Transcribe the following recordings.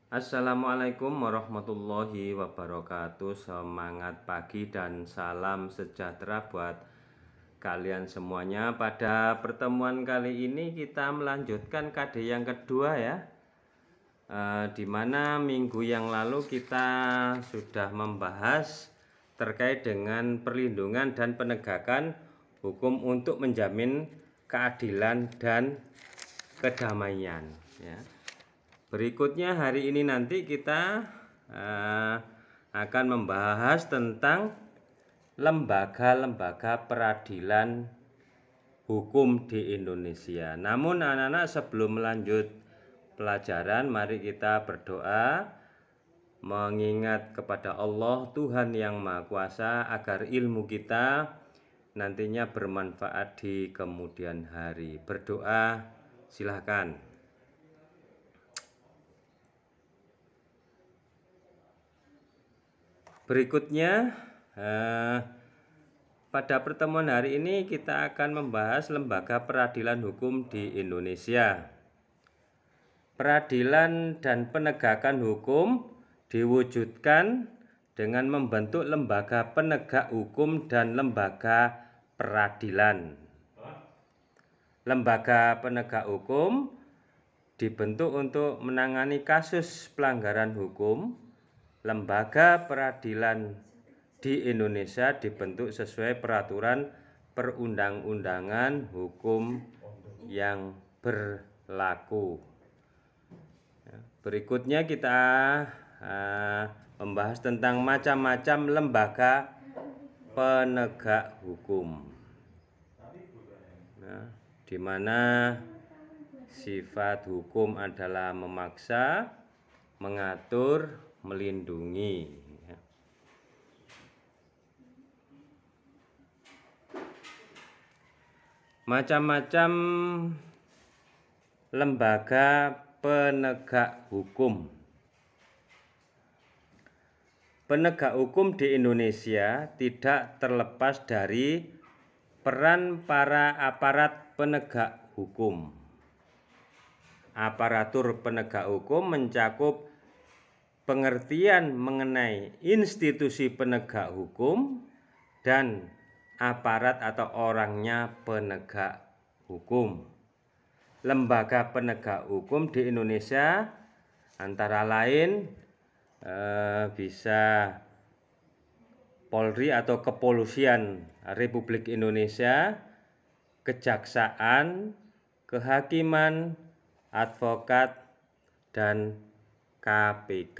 Assalamualaikum warahmatullahi wabarakatuh. Semangat pagi dan salam sejahtera buat kalian semuanya. Pada pertemuan kali ini kita melanjutkan KD yang kedua ya, dimana minggu yang lalu kita sudah membahas terkait dengan perlindungan dan penegakan hukum untuk menjamin keadilan dan kedamaian ya. Berikutnya hari ini nanti kita akan membahas tentang lembaga-lembaga peradilan hukum di Indonesia. Namun anak-anak, sebelum melanjut pelajaran, mari kita berdoa mengingat kepada Allah Tuhan yang Maha Kuasa agar ilmu kita nantinya bermanfaat di kemudian hari. Berdoa silahkan. Berikutnya, pada pertemuan hari ini kita akan membahas lembaga peradilan hukum di Indonesia. Peradilan dan penegakan hukum diwujudkan dengan membentuk lembaga penegak hukum dan lembaga peradilan. Lembaga penegak hukum dibentuk untuk menangani kasus pelanggaran hukum. Lembaga peradilan di Indonesia dibentuk sesuai peraturan perundang-undangan hukum yang berlaku. Berikutnya kita membahas tentang macam-macam lembaga penegak hukum, di mana sifat hukum adalah memaksa, mengatur, melindungi. Macam-macam lembaga penegak hukum. Penegak hukum di Indonesia tidak terlepas dari peran para aparat penegak hukum. Aparatur penegak hukum mencakup pengertian mengenai institusi penegak hukum dan aparat atau orangnya penegak hukum. Lembaga penegak hukum di Indonesia antara lain bisa Polri atau Kepolisian Republik Indonesia, Kejaksaan, Kehakiman, Advokat, dan KPK.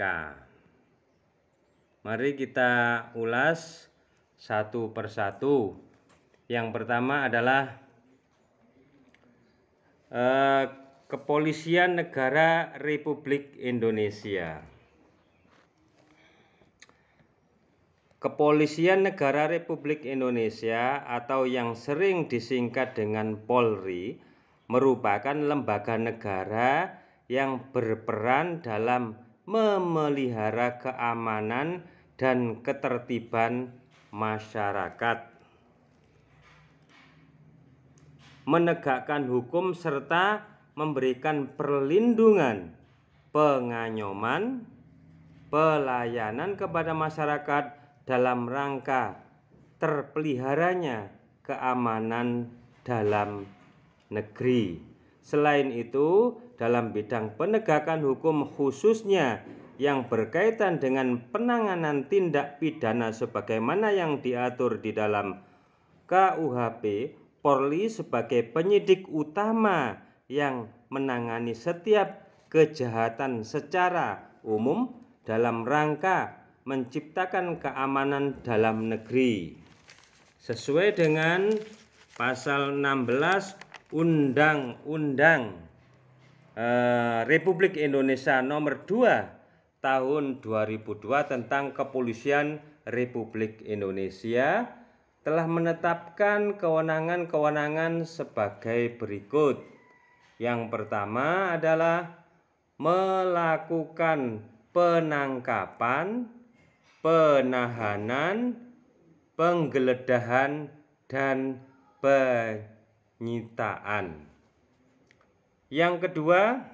Mari kita ulas satu persatu. Yang pertama adalah Kepolisian Negara Republik Indonesia. Kepolisian Negara Republik Indonesia atau yang sering disingkat dengan Polri merupakan lembaga negara yang berperan dalam memelihara keamanan dan ketertiban masyarakat, menegakkan hukum serta memberikan perlindungan, pengayoman, pelayanan kepada masyarakat dalam rangka terpeliharanya keamanan dalam negeri. Selain itu, dalam bidang penegakan hukum khususnya yang berkaitan dengan penanganan tindak pidana sebagaimana yang diatur di dalam KUHP, Polri sebagai penyidik utama yang menangani setiap kejahatan secara umum dalam rangka menciptakan keamanan dalam negeri. Sesuai dengan pasal 16 Undang-Undang Republik Indonesia Nomor 2 Tahun 2002 tentang Kepolisian Republik Indonesia telah menetapkan kewenangan-kewenangan sebagai berikut. Yang pertama adalah melakukan penangkapan, penahanan, penggeledahan, dan penyitaan. Yang kedua,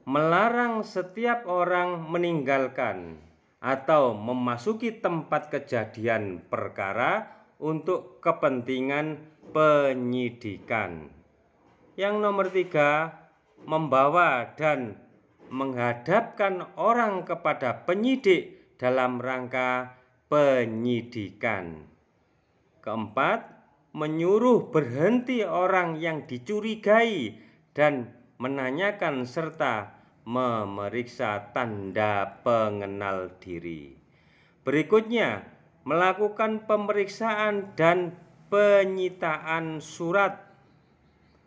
melarang setiap orang meninggalkan atau memasuki tempat kejadian perkara untuk kepentingan penyidikan. Yang nomor 3, membawa dan menghadapkan orang kepada penyidik dalam rangka penyidikan. Keempat, menyuruh berhenti orang yang dicurigai dan menanyakan serta memeriksa tanda pengenal diri. Berikutnya, melakukan pemeriksaan dan penyitaan surat.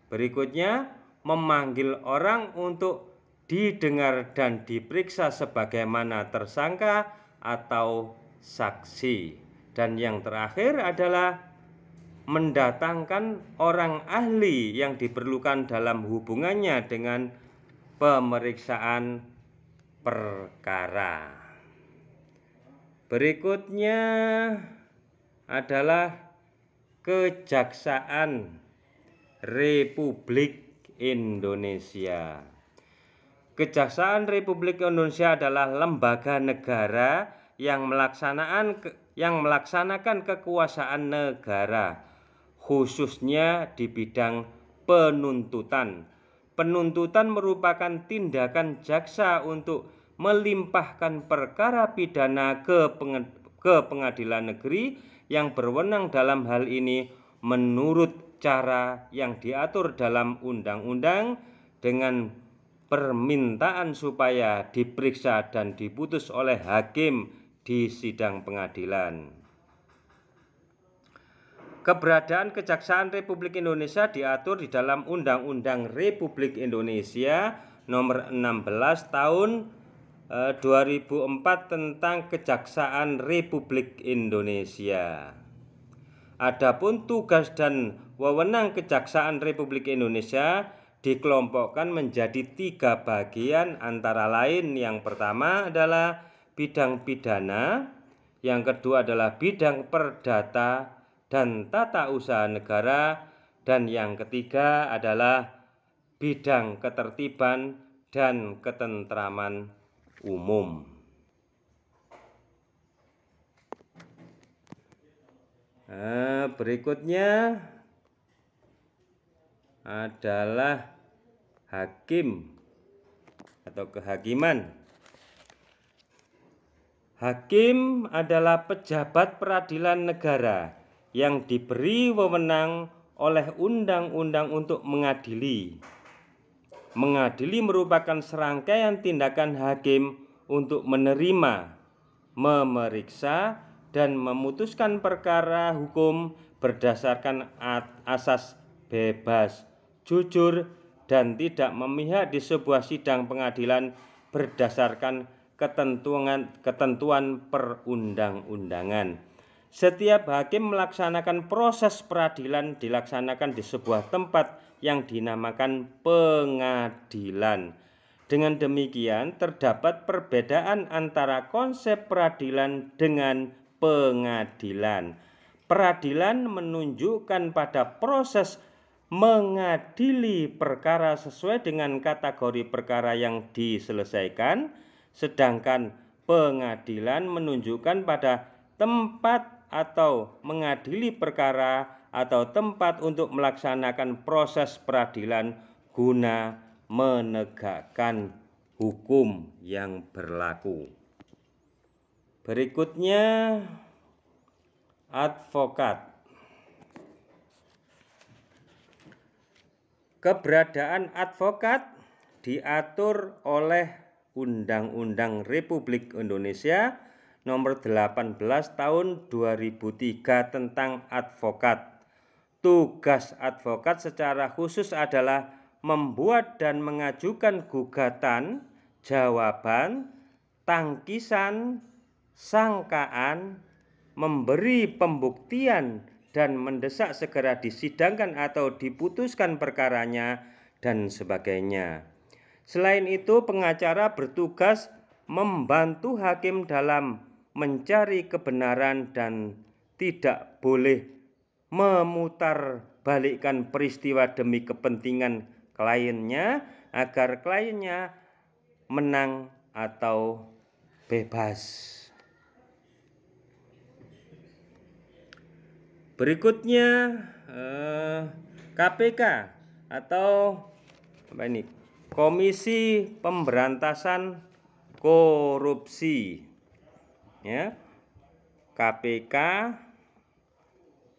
Berikutnya, memanggil orang untuk didengar dan diperiksa sebagaimana tersangka atau saksi. Dan yang terakhir adalah mendatangkan orang ahli yang diperlukan dalam hubungannya dengan pemeriksaan perkara. Berikutnya adalah Kejaksaan Republik Indonesia. Kejaksaan Republik Indonesia adalah lembaga negara yang melaksanakan kekuasaan negara, khususnya di bidang penuntutan. Penuntutan merupakan tindakan jaksa untuk melimpahkan perkara pidana ke pengadilan negeri yang berwenang dalam hal ini menurut cara yang diatur dalam undang-undang dengan permintaan supaya diperiksa dan diputus oleh hakim di sidang pengadilan. Keberadaan Kejaksaan Republik Indonesia diatur di dalam Undang-Undang Republik Indonesia Nomor 16 Tahun 2004 tentang Kejaksaan Republik Indonesia. Adapun tugas dan wewenang Kejaksaan Republik Indonesia dikelompokkan menjadi 3 bagian, antara lain yang pertama adalah bidang pidana, yang kedua adalah bidang perdata dan tata usaha negara, dan yang ketiga adalah bidang ketertiban dan ketentraman umum. Berikutnya adalah hakim atau kehakiman. Hakim adalah pejabat peradilan negara yang diberi wewenang oleh undang-undang untuk mengadili. Mengadili merupakan serangkaian tindakan hakim untuk menerima, memeriksa, dan memutuskan perkara hukum berdasarkan asas bebas, jujur, dan tidak memihak di sebuah sidang pengadilan berdasarkan ketentuan perundang-undangan. Setiap hakim melaksanakan proses peradilan dilaksanakan di sebuah tempat yang dinamakan pengadilan. Dengan demikian, terdapat perbedaan antara konsep peradilan dengan pengadilan. Peradilan menunjukkan pada proses mengadili perkara sesuai dengan kategori perkara yang diselesaikan, sedangkan pengadilan menunjukkan pada tempat atau mengadili perkara atau tempat untuk melaksanakan proses peradilan guna menegakkan hukum yang berlaku. Berikutnya, advokat. Keberadaan advokat diatur oleh Undang-Undang Republik Indonesia Nomor 18 Tahun 2003 tentang advokat. Tugas advokat secara khusus adalah membuat dan mengajukan gugatan, jawaban, tangkisan, sangkaan, memberi pembuktian, dan mendesak segera disidangkan atau diputuskan perkaranya, dan sebagainya. Selain itu, pengacara bertugas membantu hakim dalam mencari kebenaran dan tidak boleh memutarbalikkan peristiwa demi kepentingan kliennya agar kliennya menang atau bebas. Berikutnya KPK atau apa ini? Komisi Pemberantasan Korupsi. Ya. KPK,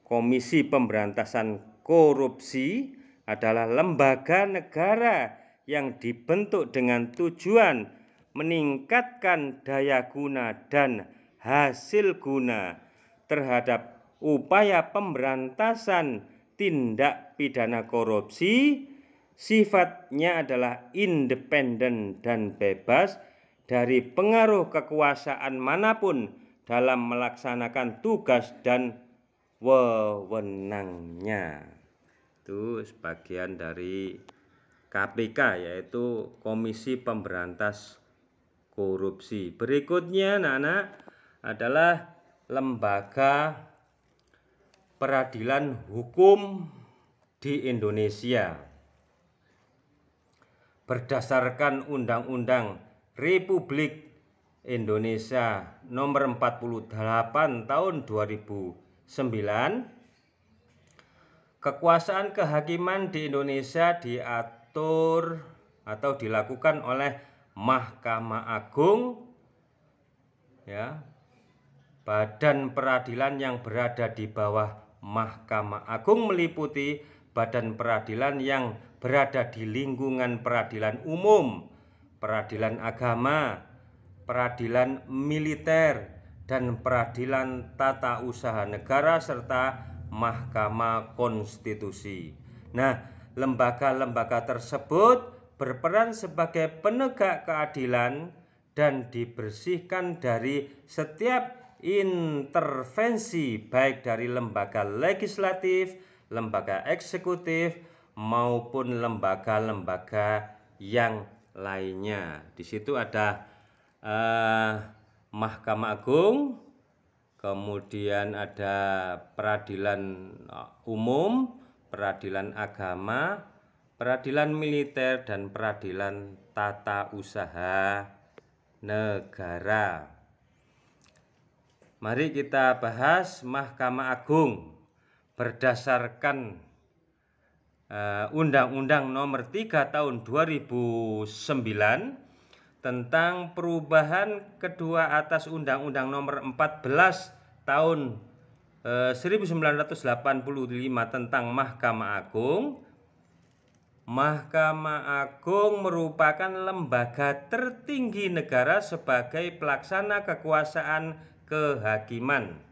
Komisi Pemberantasan Korupsi adalah lembaga negara yang dibentuk dengan tujuan meningkatkan daya guna dan hasil guna terhadap upaya pemberantasan tindak pidana korupsi. Sifatnya adalah independen dan bebas dari pengaruh kekuasaan manapun dalam melaksanakan tugas dan wewenangnya. Itu sebagian dari KPK, yaitu Komisi Pemberantas Korupsi. Berikutnya anak-anak adalah lembaga peradilan hukum di Indonesia. Berdasarkan Undang-Undang Republik Indonesia Nomor 48 Tahun 2009, kekuasaan kehakiman di Indonesia diatur atau dilakukan oleh Mahkamah Agung, ya. Badan peradilan yang berada di bawah Mahkamah Agung meliputi badan peradilan yang berada di lingkungan peradilan umum, peradilan agama, peradilan militer, dan peradilan tata usaha negara serta Mahkamah Konstitusi. Nah, lembaga-lembaga tersebut berperan sebagai penegak keadilan dan dibersihkan dari setiap intervensi baik dari lembaga legislatif, lembaga eksekutif maupun lembaga-lembaga yang lainnya. Di situ ada Mahkamah Agung, kemudian ada peradilan umum, peradilan agama, peradilan militer, dan peradilan tata usaha negara. Mari kita bahas Mahkamah Agung. Berdasarkan Undang-Undang Nomor 3 Tahun 2009 tentang perubahan kedua atas Undang-Undang Nomor 14 Tahun 1985 tentang Mahkamah Agung. Mahkamah Agung merupakan lembaga tertinggi negara sebagai pelaksana kekuasaan kehakiman.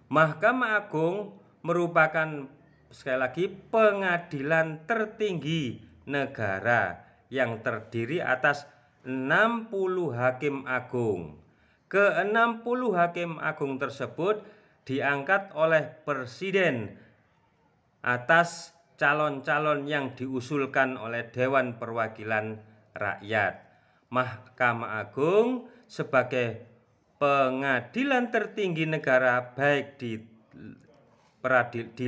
Mahkamah Agung merupakan, sekali lagi, pengadilan tertinggi negara yang terdiri atas 60 hakim agung. Ke-60 hakim agung tersebut diangkat oleh Presiden atas calon-calon yang diusulkan oleh Dewan Perwakilan Rakyat. Mahkamah Agung sebagai pengadilan tertinggi negara baik di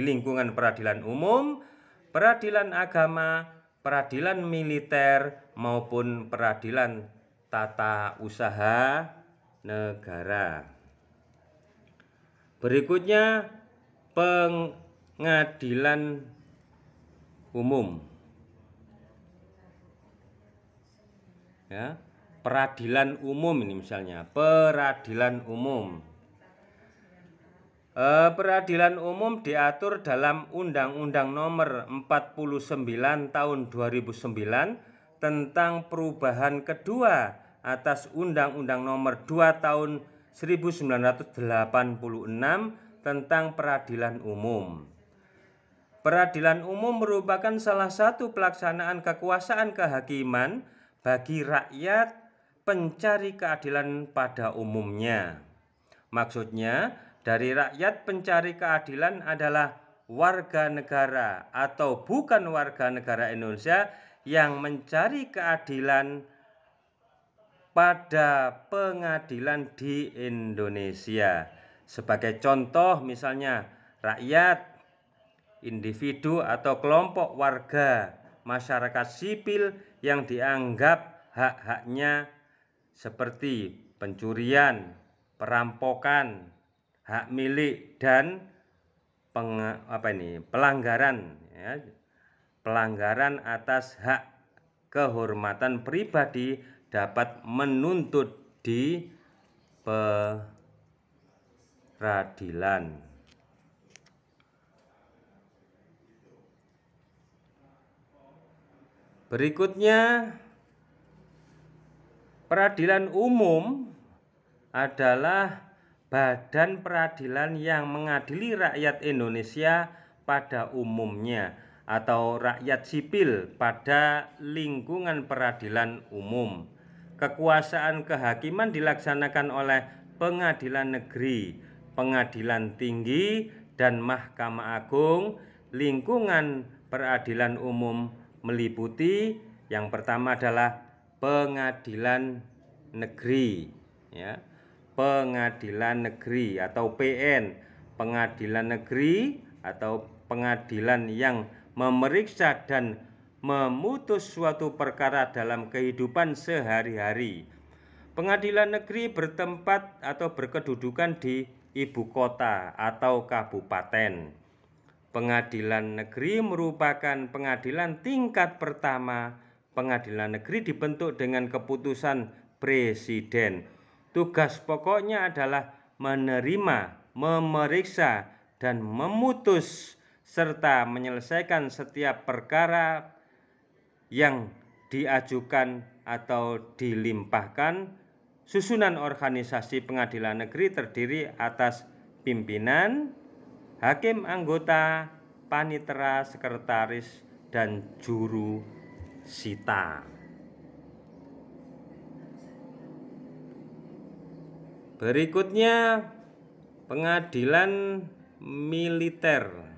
lingkungan peradilan umum, peradilan agama, peradilan militer maupun peradilan tata usaha negara. Berikutnya pengadilan umum. Ya, peradilan umum ini misalnya, peradilan umum. Peradilan umum diatur dalam Undang-Undang Nomor 49 Tahun 2009 tentang perubahan kedua atas Undang-Undang Nomor 2 Tahun 1986 tentang peradilan umum. Peradilan umum merupakan salah satu pelaksanaan kekuasaan kehakiman bagi rakyat pencari keadilan pada umumnya. Maksudnya, dari rakyat pencari keadilan adalah warga negara atau bukan warga negara Indonesia yang mencari keadilan pada pengadilan di Indonesia. Sebagai contoh misalnya rakyat, individu atau kelompok warga masyarakat sipil yang dianggap hak-haknya seperti pencurian, perampokan, hak milik, dan pelanggaran, ya, pelanggaran atas hak kehormatan pribadi dapat menuntut di peradilan. Berikutnya, peradilan umum adalah badan peradilan yang mengadili rakyat Indonesia pada umumnya atau rakyat sipil pada lingkungan peradilan umum. Kekuasaan kehakiman dilaksanakan oleh pengadilan negeri, pengadilan tinggi, dan Mahkamah Agung. Lingkungan peradilan umum meliputi yang pertama adalah pengadilan negeri, ya. Pengadilan negeri atau PN, pengadilan negeri atau pengadilan yang memeriksa dan memutus suatu perkara dalam kehidupan sehari-hari. Pengadilan negeri bertempat atau berkedudukan di ibu kota atau kabupaten. Pengadilan negeri merupakan pengadilan tingkat pertama. Pengadilan negeri dibentuk dengan keputusan presiden. Tugas pokoknya adalah menerima, memeriksa, dan memutus serta menyelesaikan setiap perkara yang diajukan atau dilimpahkan. Susunan organisasi pengadilan negeri terdiri atas pimpinan, hakim anggota, panitera, sekretaris, dan juru sita. Berikutnya, pengadilan militer.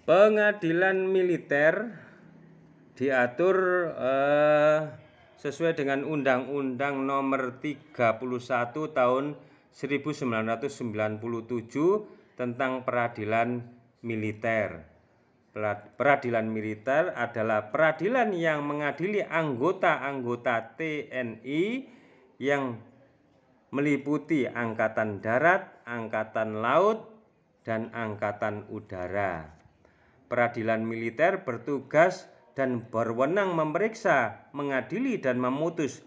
Pengadilan militer diatur sesuai dengan Undang-Undang Nomor 31 Tahun 1997 tentang peradilan militer. Peradilan militer adalah peradilan yang mengadili anggota-anggota TNI yang meliputi Angkatan Darat, Angkatan Laut, dan Angkatan Udara. Peradilan militer bertugas dan berwenang memeriksa, mengadili, dan memutus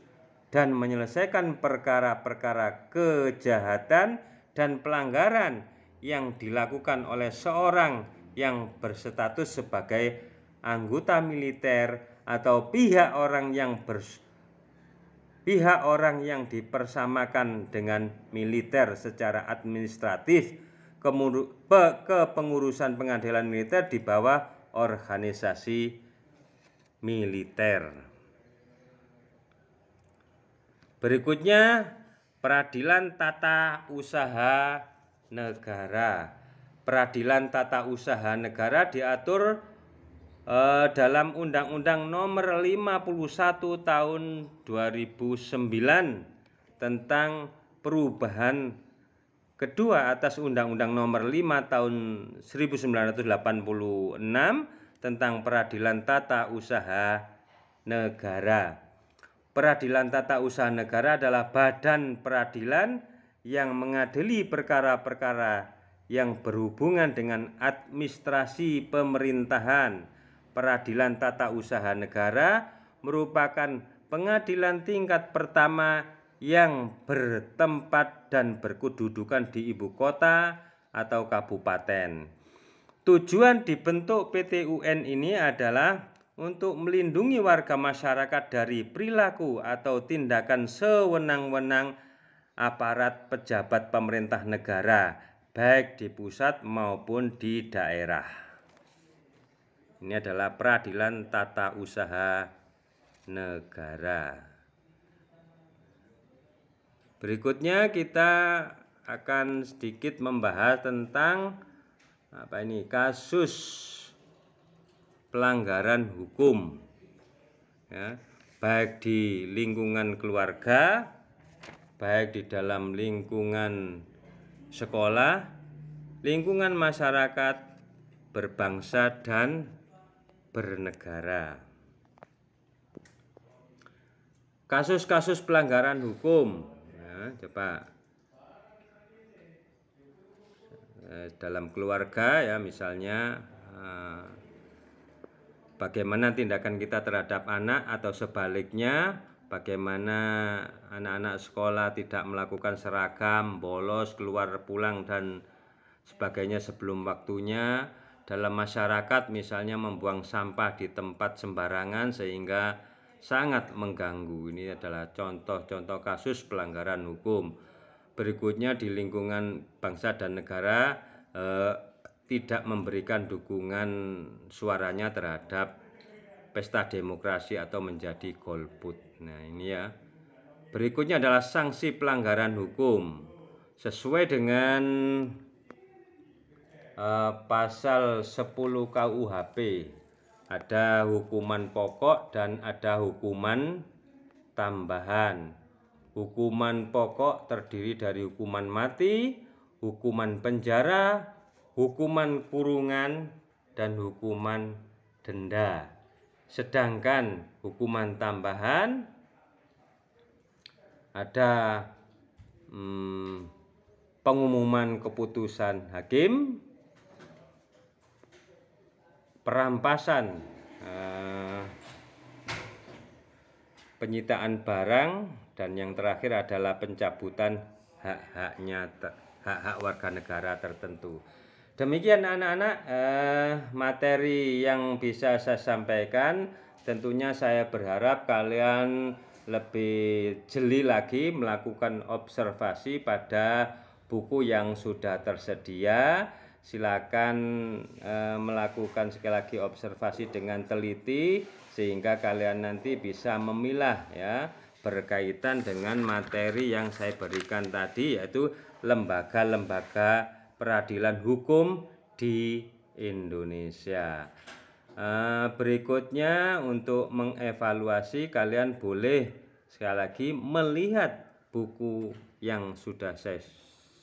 dan menyelesaikan perkara-perkara kejahatan dan pelanggaran yang dilakukan oleh seorang yang berstatus sebagai anggota militer atau pihak orang yang dipersamakan dengan militer secara administratif. Kepengurusan pengadilan militer di bawah organisasi militer. Berikutnya, peradilan tata usaha negara. Peradilan tata usaha negara diatur dalam Undang-Undang Nomor 51 Tahun 2009 tentang perubahan kedua atas Undang-Undang Nomor 5 Tahun 1986 tentang peradilan tata usaha negara. Peradilan tata usaha negara adalah badan peradilan yang mengadili perkara-perkara yang berhubungan dengan administrasi pemerintahan. Peradilan tata usaha negara merupakan pengadilan tingkat pertama yang bertempat dan berkedudukan di ibu kota atau kabupaten. Tujuan dibentuk PT-UN ini adalah untuk melindungi warga masyarakat dari perilaku atau tindakan sewenang-wenang aparat pejabat pemerintah negara, baik di pusat maupun di daerah. Ini adalah peradilan tata usaha negara. Berikutnya kita akan sedikit membahas tentang kasus pelanggaran hukum. Ya, baik di lingkungan keluarga, baik di dalam lingkungan sekolah, lingkungan masyarakat, berbangsa dan bernegara. Kasus-kasus pelanggaran hukum, coba dalam keluarga ya, misalnya bagaimana tindakan kita terhadap anak, atau sebaliknya bagaimana anak-anak sekolah tidak melakukan seragam, bolos, keluar pulang dan sebagainya sebelum waktunya. Dalam masyarakat misalnya membuang sampah di tempat sembarangan sehingga sangat mengganggu. Ini adalah contoh-contoh kasus pelanggaran hukum. Berikutnya di lingkungan bangsa dan negara, tidak memberikan dukungan suaranya terhadap pesta demokrasi atau menjadi golput. Nah ini ya. Berikutnya adalah sanksi pelanggaran hukum. Sesuai dengan pasal 10 KUHP, ada hukuman pokok dan ada hukuman tambahan. Hukuman pokok terdiri dari hukuman mati, hukuman penjara, hukuman kurungan, dan hukuman denda. Sedangkan hukuman tambahan ada pengumuman keputusan hakim, perampasan, penyitaan barang, dan yang terakhir adalah pencabutan hak-hak warga negara tertentu. Demikian anak-anak materi yang bisa saya sampaikan. Tentunya saya berharap kalian lebih jeli lagi melakukan observasi pada buku yang sudah tersedia. Silakan melakukan sekali lagi observasi dengan teliti sehingga kalian nanti bisa memilah ya, berkaitan dengan materi yang saya berikan tadi, yaitu lembaga-lembaga peradilan hukum di Indonesia. Berikutnya untuk mengevaluasi, kalian boleh sekali lagi melihat buku yang sudah saya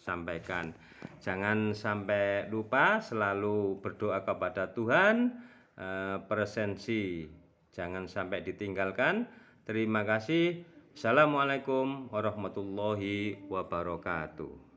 sampaikan. Jangan sampai lupa selalu berdoa kepada Tuhan, presensi jangan sampai ditinggalkan. Terima kasih. Assalamualaikum warahmatullahi wabarakatuh.